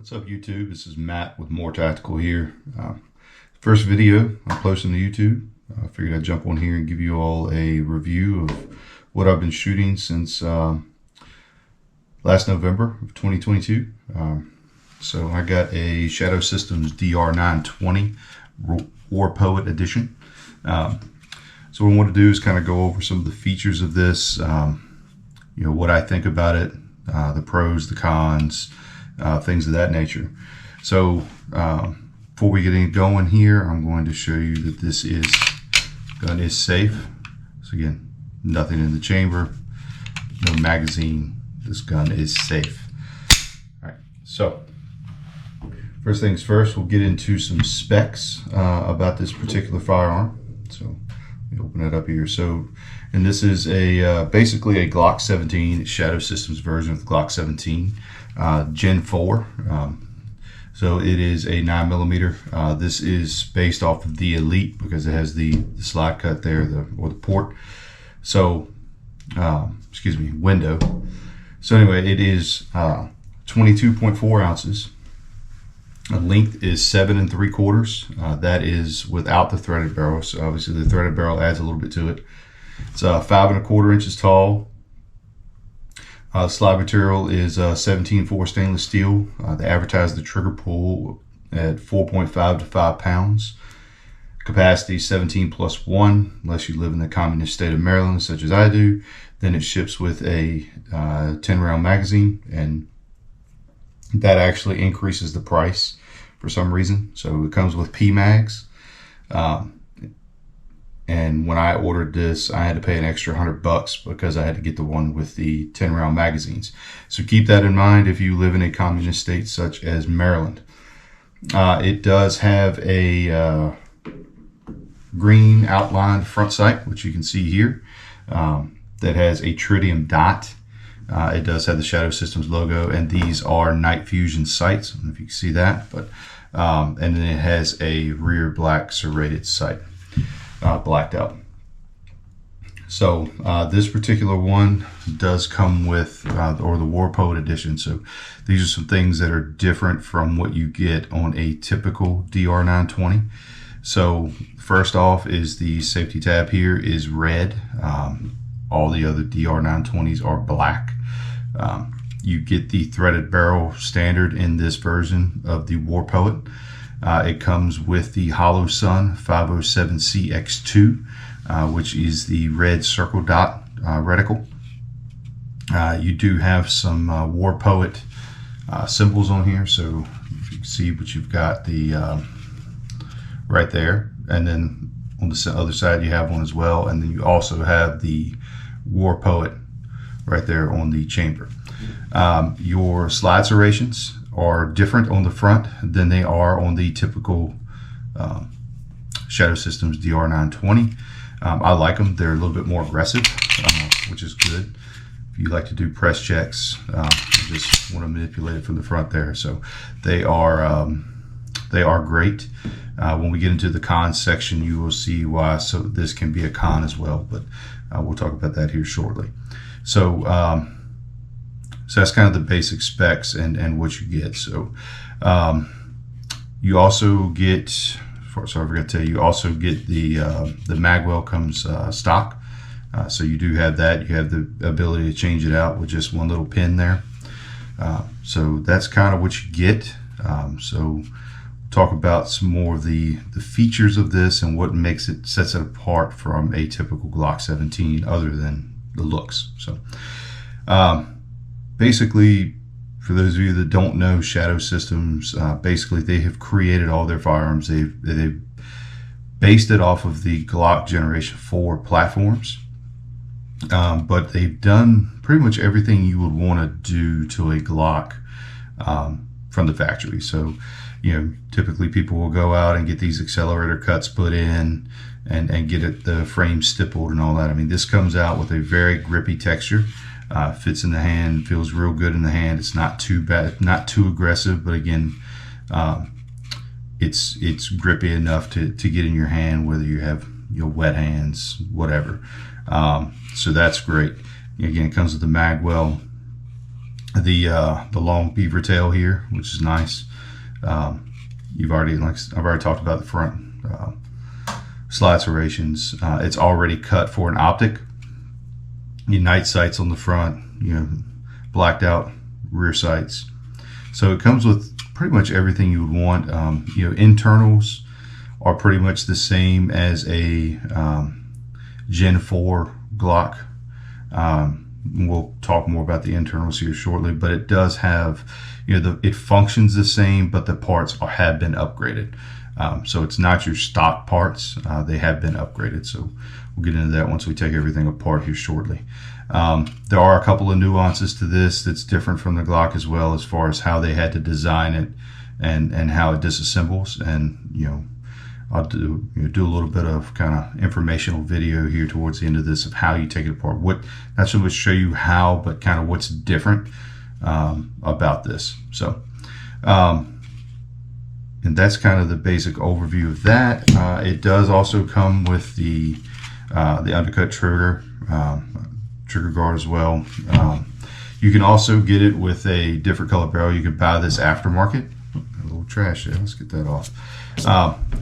What's up, YouTube? This is Matt with More Tactical here. First video I'm posting to YouTube. I figured I'd jump on here and give you all a review of what I've been shooting since last November of 2022. So I got a Shadow Systems DR920 War Poet Edition. So what I want to do is kind of go over some of the features of this, what I think about it, the pros, the cons, things of that nature. So before we get going here, I'm going to show you that this gun is safe. So again, nothing in the chamber, no magazine. This gun is safe. All right, so first things first, we'll get into some specs about this particular firearm. So let me open it up here. So, and this is a basically a Glock 17. It's Shadow Systems version of the Glock 17, Gen 4. So it is a 9mm. This is based off of the Elite because it has the slide cut there, or the port. So, excuse me, window. So anyway, it is 22.4 ounces. The length is 7 3/4. That is without the threaded barrel. So obviously the threaded barrel adds a little bit to it. It's 5 1/4 inches tall. Slide material is 17.4 stainless steel. They advertise the trigger pull at 4.5 to 5 pounds. Capacity 17+1, unless you live in the communist state of Maryland, such as I do. Then it ships with a 10-round magazine, and that actually increases the price for some reason. So it comes with PMags. And when I ordered this, I had to pay an extra $100 because I had to get the one with the 10-round magazines. So keep that in mind if you live in a communist state such as Maryland. It does have a green outlined front sight, which you can see here, that has a tritium dot. It does have the Shadow Systems logo, and these are night fusion sights. I don't know if you can see that, but and then it has a rear black serrated sight. Blacked out. So this particular one does come with or the War Poet Edition. So these are some things that are different from what you get on a typical DR920. So first off is the safety tab here is red. All the other DR920s are black. You get the threaded barrel standard in this version of the War Poet. It comes with the Hollow Sun 507CX2, which is the red circle dot reticle. You do have some War Poet symbols on here, so if you can see, but you've got the right there, and then on the other side you have one as well, and then you also have the War Poet right there on the chamber. Your slide serrations are different on the front than they are on the typical Shadow Systems DR920. I like them. They're a little bit more aggressive, which is good. If you like to do press checks, you just want to manipulate it from the front there. So they are great. When we get into the cons section, you will see why. So this can be a con as well, but we'll talk about that here shortly. So so that's kind of the basic specs and what you get. So you also get, sorry, I forgot to tell you, you also get the magwell comes stock. So you do have that. You have the ability to change it out with just one little pin there. So that's kind of what you get. So talk about some more of the features of this and what sets it apart from a typical Glock 17 other than the looks. So basically, for those of you that don't know Shadow Systems, basically they have created all their firearms. They've based it off of the Glock Generation 4 platforms, but they've done pretty much everything you would want to do to a Glock from the factory. So, typically people will go out and get these accelerator cuts put in and get the frame stippled and all that. I mean, this comes out with a very grippy texture. Fits in the hand, feels real good in the hand. It's not too bad, not too aggressive, but again, it's grippy enough to get in your hand, whether you have wet hands, whatever. So that's great. Again, it comes with the magwell. the long beaver tail here, which is nice. I've already talked about the front slide serrations. It's already cut for an optic. Your night sights on the front, blacked out rear sights. So it comes with pretty much everything you would want. Internals are pretty much the same as a Gen 4 Glock. We'll talk more about the internals here shortly, but it does have, it functions the same, but the parts have been upgraded. So it's not your stock parts. They have been upgraded. So we'll get into that once we take everything apart here shortly. There are a couple of nuances to this that's different from the Glock as well, as far as how they had to design it and how it disassembles. And, I'll do a little bit of kind of informational video here towards the end of this of how you take it apart. Not so much show you how, but kind of what's different about this. So, and that's kind of the basic overview of that. It does also come with the undercut trigger guard as well. You can also get it with a different color barrel. You can buy this aftermarket. A little trash there. Let's get that off.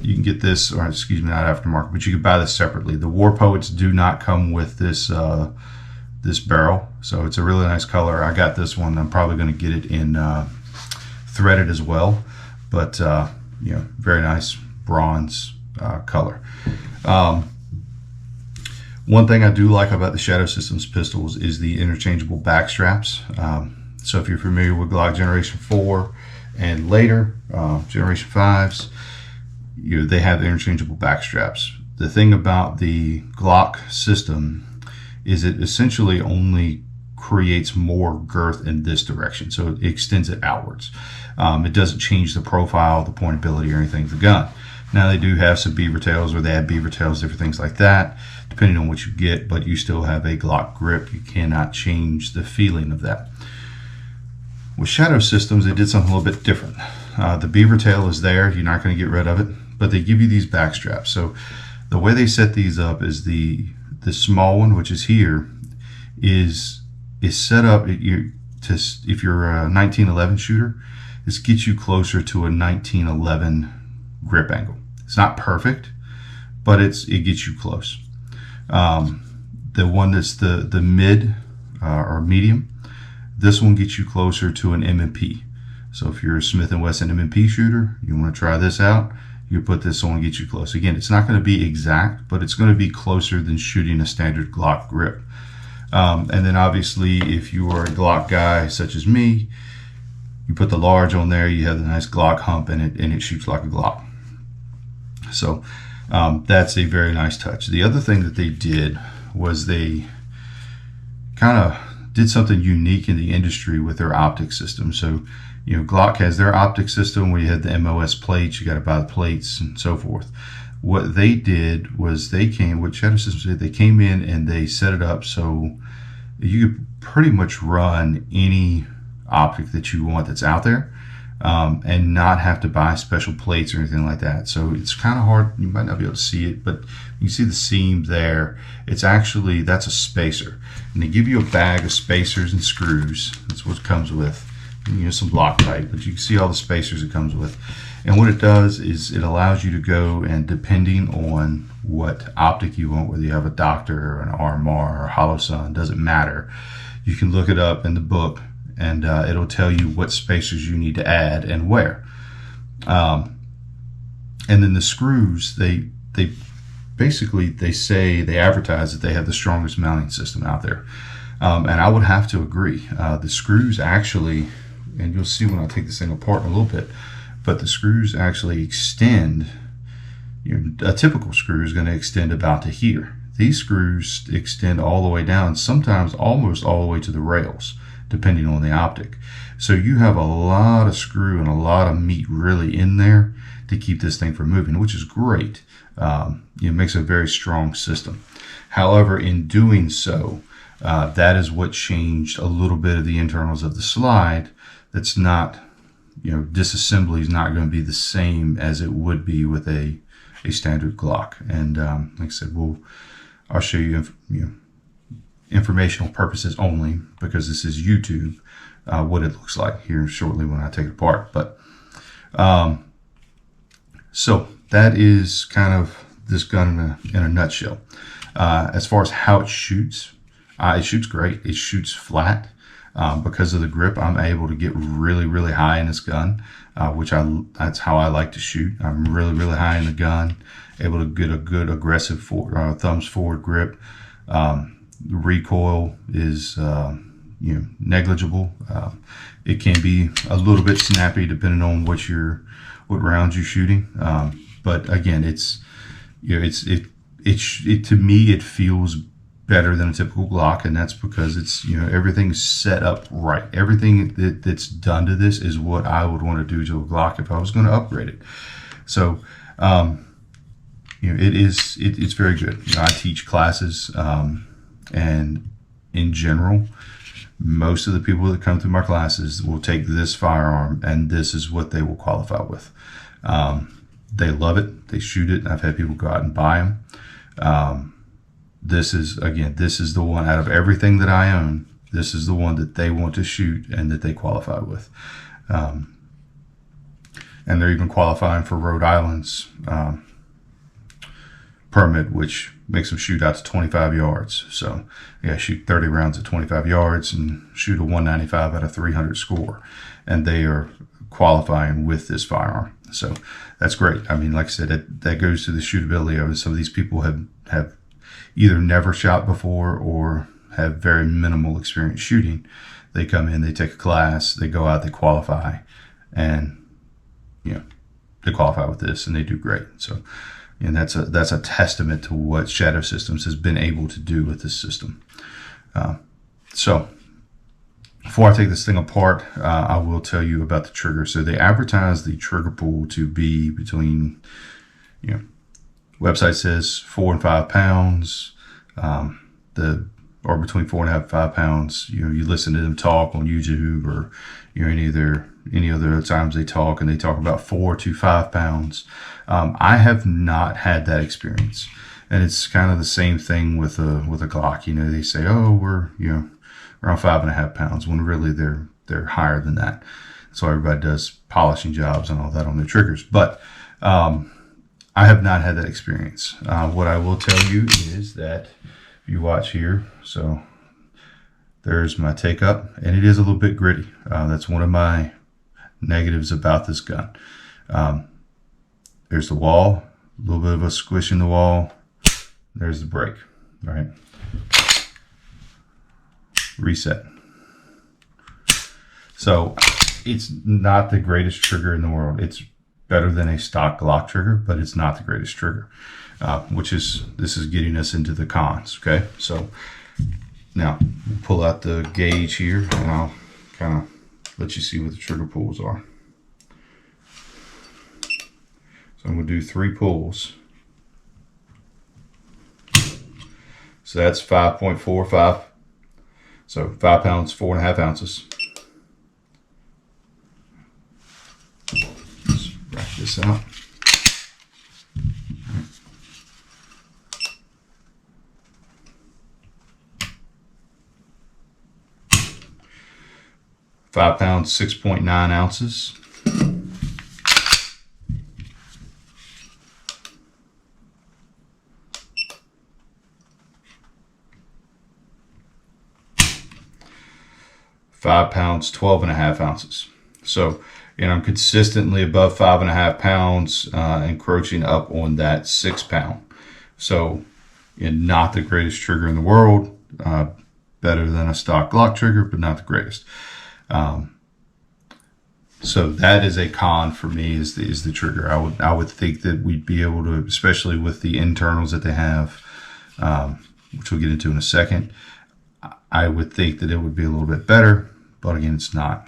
You can get this, or excuse me, not aftermarket, but you can buy this separately. The War Poets do not come with this this barrel, so it's a really nice color. I got this one. I'm probably going to get it in threaded as well, but very nice bronze color. One thing I do like about the Shadow Systems pistols is the interchangeable back straps. So if you're familiar with Glock Generation 4 and later Generation 5s, they have interchangeable back straps. The thing about the Glock system is it essentially only creates more girth in this direction, so it extends it outwards. It doesn't change the profile, the pointability, or anything of the gun. Now they do have some beaver tails, or they add beaver tails, different things like that, depending on what you get, but you still have a Glock grip. You cannot change the feeling of that. With Shadow Systems, they did something a little bit different. The beaver tail is there. You're not going to get rid of it, but they give you these back straps. So the way they set these up is the small one, which is here, is set up if you're a 1911 shooter, this gets you closer to a 1911 grip angle. It's not perfect, but it gets you close. The one that's the mid or medium, this one gets you closer to an M&P. So if you're a Smith & Wesson M&P shooter, you want to try this out, you put this on and get you close. Again, it's not going to be exact, but it's going to be closer than shooting a standard Glock grip. And then obviously, if you are a Glock guy such as me, you put the large on there, you have the nice Glock hump in it, and it shoots like a Glock. So that's a very nice touch. The other thing that they did was they kind of did something unique in the industry with their optic system. So, Glock has their optic system where you had the MOS plates, you got to buy the plates and so forth. What they did was what Shadow Systems did, they came in and they set it up so you could pretty much run any optic that you want that's out there, and not have to buy special plates or anything like that. So it's kind of hard, you might not be able to see it, but you see the seam there. It's actually, that's a spacer. And they give you a bag of spacers and screws. That's what it comes with. Some Loctite, but you can see all the spacers it comes with. And what it does is it allows you to go, and depending on what optic you want, whether you have a Doctor or an RMR or Hollow Sun, doesn't matter. You can look it up in the book, and it'll tell you what spacers you need to add and where. And then the screws, they basically, they advertise that they have the strongest mounting system out there. And I would have to agree. The screws actually, and you'll see when I take this thing apart in a little bit, but the screws actually extend. A typical screw is going to extend about to here. These screws extend all the way down, sometimes almost all the way to the rails, depending on the optic. So you have a lot of screw and a lot of meat really in there to keep this thing from moving, which is great. It makes a very strong system. However, in doing so, that is what changed a little bit of the internals of the slide. That's not, disassembly is not going to be the same as it would be with a standard Glock. And like I said, I'll show you, informational purposes only, because this is YouTube. what it looks like here shortly when I take it apart. But so that is kind of this gun in a nutshell. As far as how it shoots great. It shoots flat. Because of the grip, I'm able to get really, really high in this gun, that's how I like to shoot. I'm really, really high in the gun, able to get a good aggressive thumbs forward grip. The recoil is negligible. It can be a little bit snappy depending on what rounds you're shooting. But again, to me it feels better than a typical Glock, and that's because it's everything's set up right. Everything that's done to this is what I would want to do to a Glock if I was going to upgrade it. So it's very good. I teach classes, and in general, most of the people that come through my classes will take this firearm, and this is what they will qualify with. They love it. They shoot it. I've had people go out and buy them. This is the one out of everything that I own. This is the one that they want to shoot and that they qualify with. And they're even qualifying for Rhode Island's permit, which makes them shoot out to 25 yards. So shoot 30 rounds at 25 yards and shoot a 195 out of 300 score. And they are qualifying with this firearm. So that's great. I mean, like I said, that goes to the shootability of it. Some of these people have either never shot before or have very minimal experience shooting. They come in, they take a class, they go out, they qualify, and they qualify with this and they do great. So, and that's a testament to what Shadow Systems has been able to do with this system. So before I take this thing apart, I will tell you about the trigger. So they advertise the trigger pull to be between, website says 4 and 5 pounds, or between 4.5 and 5 pounds. You listen to them talk on YouTube or any other times they talk, and they talk about 4 to 5 pounds. I have not had that experience, and it's kind of the same thing with a Glock. They say, oh, we're around 5.5 pounds, when really they're higher than that. So everybody does polishing jobs and all that on their triggers, but I have not had that experience. What I will tell you is that if you watch here, so there's my take up, and it is a little bit gritty. That's one of my negatives about this gun. There's the wall, a little bit of a squish in the wall. There's the break, all right? Reset. So it's not the greatest trigger in the world. It's better than a stock Glock trigger, but it's not the greatest trigger, this is getting us into the cons. Okay, so now we'll pull out the gauge here, and I'll kind of let you see what the trigger pulls are. So I'm going to do 3 pulls. So that's 5.45. So 5 pounds, 4.5 ounces. Let's wrap this out. Five pounds, 6.9 ounces. £5 pounds, 12.5 ounces. So, I'm consistently above 5.5 pounds, encroaching up on that 6 pound. So, not the greatest trigger in the world. Better than a stock Glock trigger, but not the greatest. So that is a con for me, is the trigger. I would think that we'd be able to, especially with the internals that they have, which we'll get into in a second, I would think that it would be a little bit better, but again, it's not.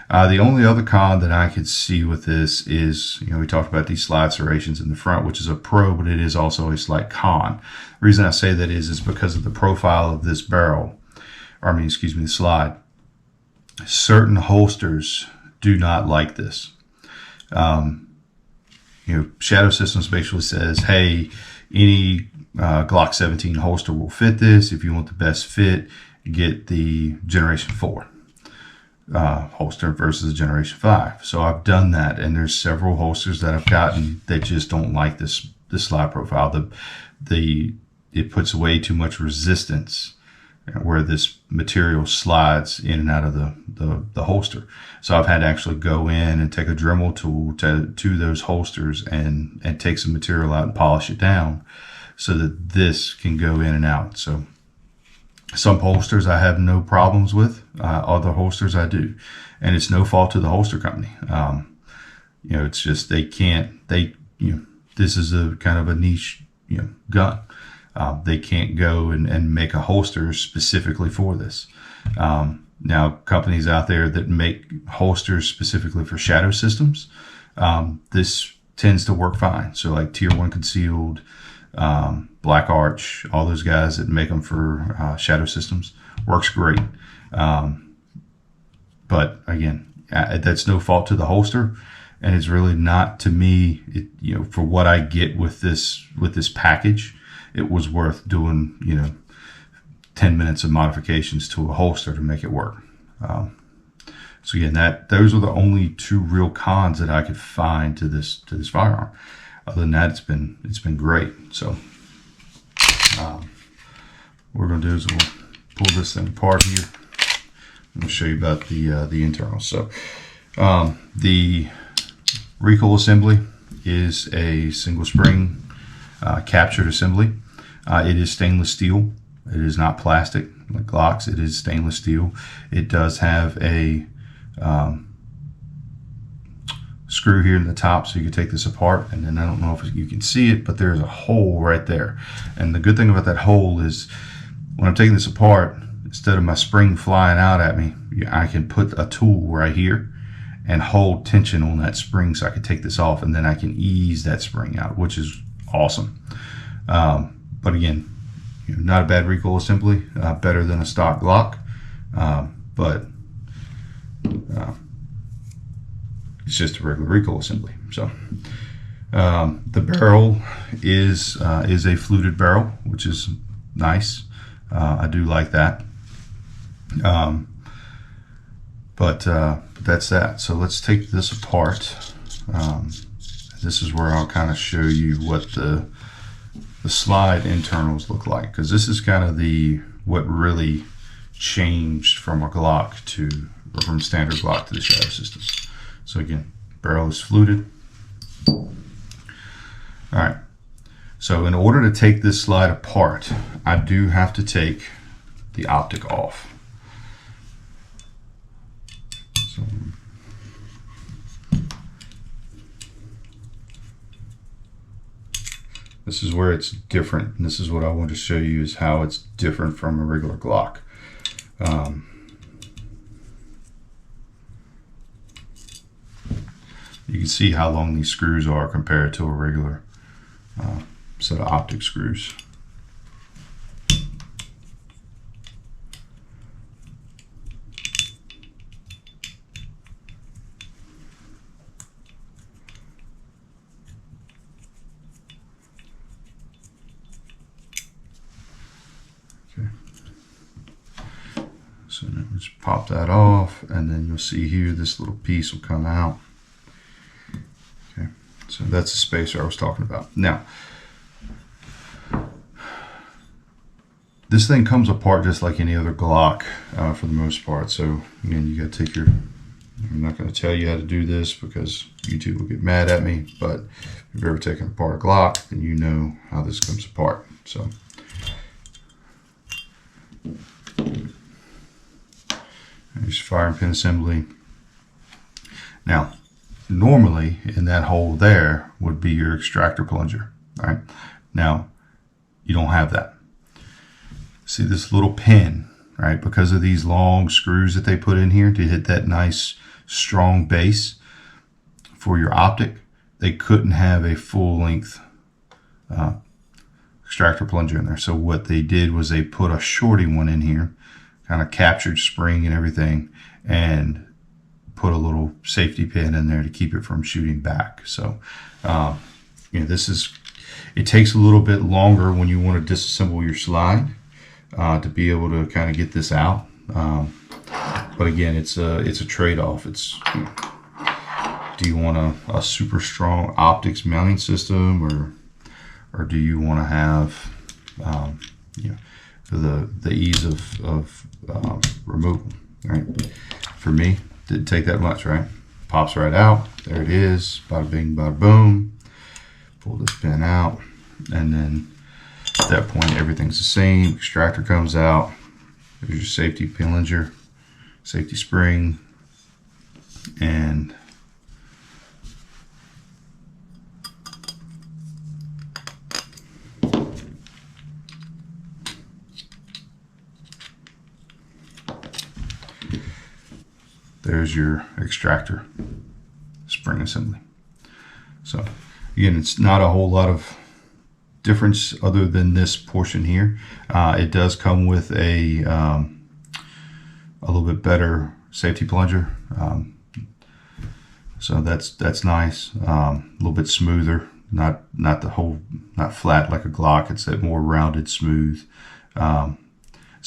The only other con that I could see with this is, we talked about these slide serrations in the front, which is a pro, but it is also a slight con. The reason I say that is because of the profile of this barrel, the slide. Certain holsters do not like this. Shadow Systems basically says, hey, any Glock 17 holster will fit this. If you want the best fit, get the Generation 4. holster versus a Generation 5. So I've done that, and there's several holsters that I've gotten that just don't like this slide profile. It puts way too much resistance where this material slides in and out of the holster. So I've had to actually go in and take a Dremel tool to those holsters and take some material out and polish it down so that this can go in and out. So some holsters I have no problems with, other holsters I do. And it's no fault to the holster company. It's just this is a kind of a niche, gun. They can't go and make a holster specifically for this. Now, companies out there that make holsters specifically for shadow systems, this tends to work fine. So like Tier 1 Concealed, Black Arch, all those guys that make them for shadow systems, works great. But again, that's no fault to the holster, and it's really not to me. For what I get with this package, it was worth doing 10 minutes of modifications to a holster to make it work. So again, those are the only two real cons that I could find to this firearm. Other than that, it's been great. So what we're going to do is we'll pull this thing apart here. I'm going to show you about the internals. So the Recoil Assembly is a single spring captured assembly. It is stainless steel. It is not plastic like Glocks. It is stainless steel. It does have a screw here in the top, so you can take this apart. And then I don't know if you can see it, but there's a hole right there. And the good thing about that hole is when I'm taking this apart, instead of my spring flying out at me, I can put a tool right here and hold tension on that spring so I can take this off, and then I can ease that spring out, which is awesome. But again, not a bad recoil assembly, better than a stock Glock, but it's just a regular recoil assembly. So the barrel is a fluted barrel, which is nice. I do like that. But that's that. So let's take this apart. This is where I'll kind of show you what the slide internals look like, because this is kind of what really changed from a Glock or from standard Glock to the shadow system. So again, barrel is fluted. All right. So in order to take this slide apart, I do have to take the optic off. So this is where it's different, and this is what I want to show you, is how it's different from a regular Glock. You can see how long these screws are compared to a regular set of optic screws. So now just pop that off, and then you'll see here this little piece will come out. Okay, so that's the spacer I was talking about. Now, this thing comes apart just like any other Glock for the most part. So again, you got to take I'm not going to tell you how to do this because YouTube will get mad at me, but if you've ever taken apart a Glock, then you know how this comes apart. So there's firing pin assembly. Now, normally in that hole there would be your extractor plunger. All right. Now, you don't have that. See this little pin, right? Because of these long screws that they put in here to hit that nice strong base for your optic, they couldn't have a full length extractor plunger in there. So what they did was they put a shorty one in here, kind of captured spring and everything, and put a little safety pin in there to keep it from shooting back. So it takes a little bit longer when you want to disassemble your slide to be able to kind of get this out. But again, it's a trade-off. It's, do you want a super strong optics mounting system, or do you want to have the ease of removal, right? For me, didn't take that much, right? Pops right out. There it is. Bada bing, bada boom. Pull this pin out, and then at that point, everything's the same. Extractor comes out. There's your safety plunger, safety spring, and there's your extractor spring assembly. So again, it's not a whole lot of difference other than this portion here. It does come with a little bit better safety plunger, so that's nice. A little bit smoother, not flat like a Glock. It's that more rounded, smooth. So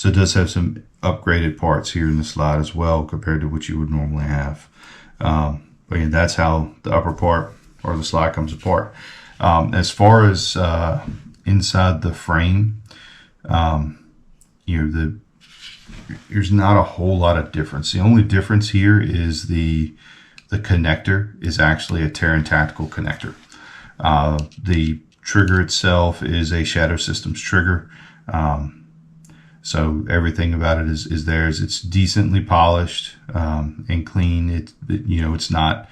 it does have some upgraded parts here in the slide as well compared to what you would normally have. But again, that's how the upper part or the slide comes apart. As far as inside the frame, there's not a whole lot of difference. The only difference here is the connector is actually a Terran Tactical connector. The trigger itself is a Shadow Systems trigger. So everything about it is theirs. It's decently polished and clean. It's not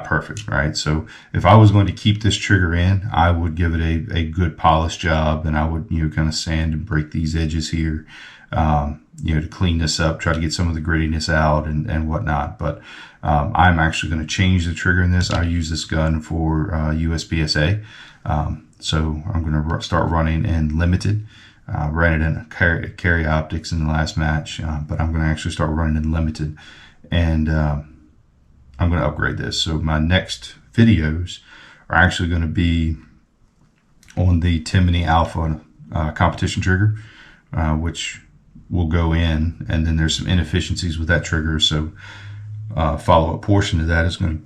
perfect, right? So if I was going to keep this trigger in, I would give it a good polish job, and I would kind of sand and break these edges here, to clean this up, try to get some of the grittiness out and whatnot. But I'm actually going to change the trigger in this. I use this gun for USPSA, so I'm going to start running in limited. Ran it in carry optics in the last match, but I'm going to actually start running in limited, and I'm going to upgrade this. So my next videos are actually going to be on the Timony Alpha competition trigger, which will go in, and then there's some inefficiencies with that trigger. So follow-up portion of that is going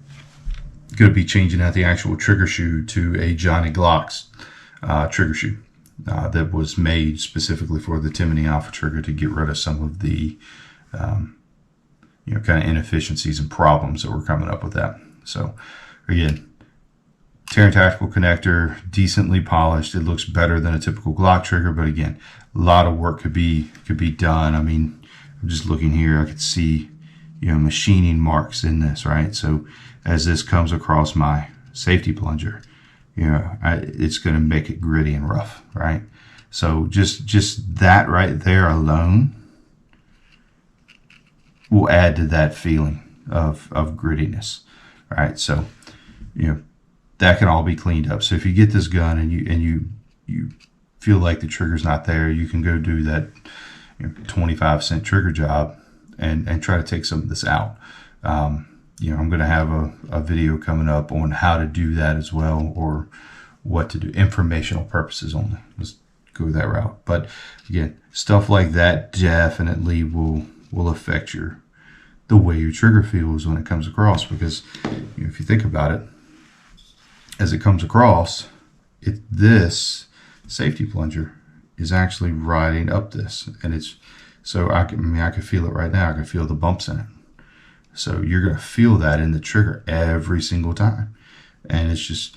to be changing out the actual trigger shoe to a Johnny Glock's trigger shoe. That was made specifically for the Timony Alpha trigger to get rid of some of the kind of inefficiencies and problems that were coming up with that. So again, Terran Tactical connector, decently polished. It looks better than a typical Glock trigger, but again, a lot of work could be done. I mean, I'm just looking here, I could see machining marks in this, right? So as this comes across my safety plunger, it's going to make it gritty and rough, right? So just that right there alone will add to that feeling of grittiness, right? So that can all be cleaned up. So if you get this gun and you feel like the trigger's not there, you can go do that 25-cent trigger job and try to take some of this out. I'm going to have a video coming up on how to do that as well, or what to do, informational purposes only. Let's go that route. But again, stuff like that definitely will affect the way your trigger feels when it comes across, because if you think about it, as it comes across, this safety plunger is actually riding up this, and it's so I can feel it right now. I can feel the bumps in it. So you're going to feel that in the trigger every single time. And it's just,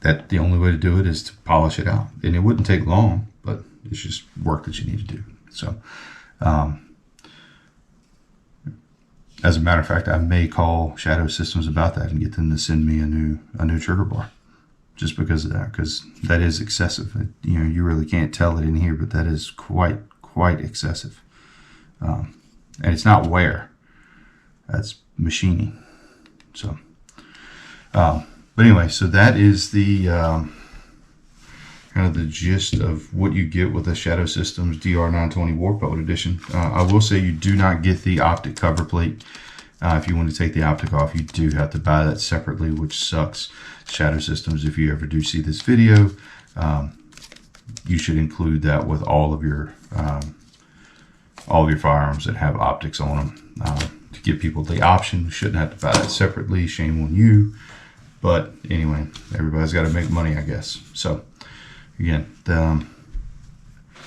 that the only way to do it is to polish it out. And it wouldn't take long, but it's just work that you need to do. So, as a matter of fact, I may call Shadow Systems about that and get them to send me a new trigger bar, just because of that, because that is excessive. You really can't tell it in here, but that is quite excessive. And it's not wear, that's machining. So, but anyway, so that is the kind of the gist of what you get with the Shadow Systems DR920 Warped Edition. I will say you do not get the optic cover plate. If you want to take the optic off, you do have to buy that separately, which sucks. Shadow Systems, if you ever do see this video, you should include that with all of your all of your firearms that have optics on them. To give people the option, you shouldn't have to buy that separately. Shame on you. But anyway, everybody's got to make money, I guess. So again, all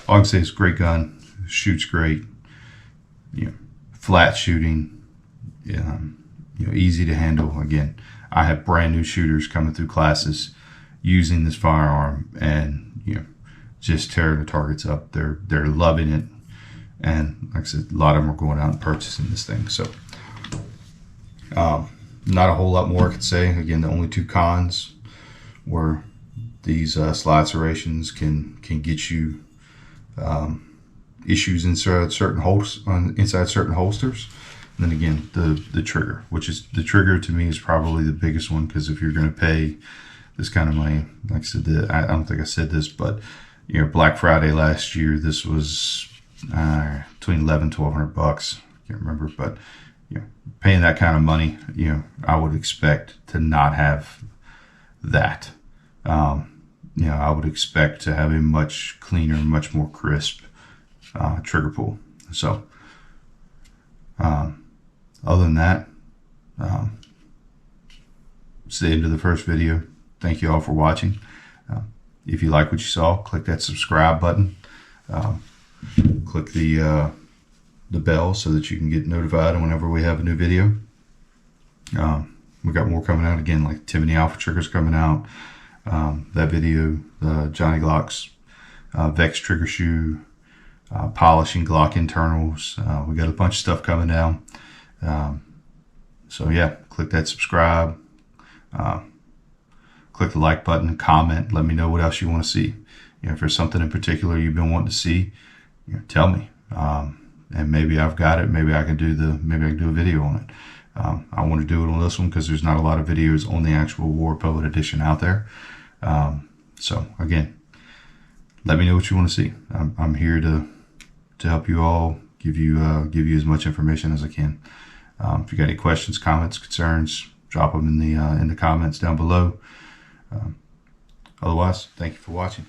I can say is great gun, shoots great, flat shooting, easy to handle. Again, I have brand new shooters coming through classes using this firearm, and just tearing the targets up. They're loving it, and like I said, a lot of them are going out and purchasing this thing. So not a whole lot more I could say. Again, the only two cons were these slide serrations can get you issues inside certain holsters. And then again, the trigger, which is the trigger to me is probably the biggest one, because if you're going to pay this kind of money, like I said, I don't think I said this, but Black Friday last year, this was between $1,100-$1,200. Can't remember, but paying that kind of money, I would expect to not have that. I would expect to have a much cleaner, much more crisp trigger pull. So, other than that, it's the end of the first video. Thank you all for watching. If you like what you saw, click that subscribe button. Click the bell so that you can get notified whenever we have a new video. We got more coming out. Again, like Timothy Alpha triggers coming out. That video, Johnny Glock's Vex trigger shoe, polishing Glock internals. We got a bunch of stuff coming down. So yeah, click that subscribe. Click the like button, comment, let me know what else you want to see. If there's something in particular you've been wanting to see, tell me. And maybe I've got it. Maybe I can do a video on it. I want to do it on this one because there's not a lot of videos on the actual War Poet edition out there. So again, let me know what you want to see. I'm here to help you all, give you as much information as I can. If you got any questions, comments, concerns, drop them in the comments down below. Otherwise, thank you for watching.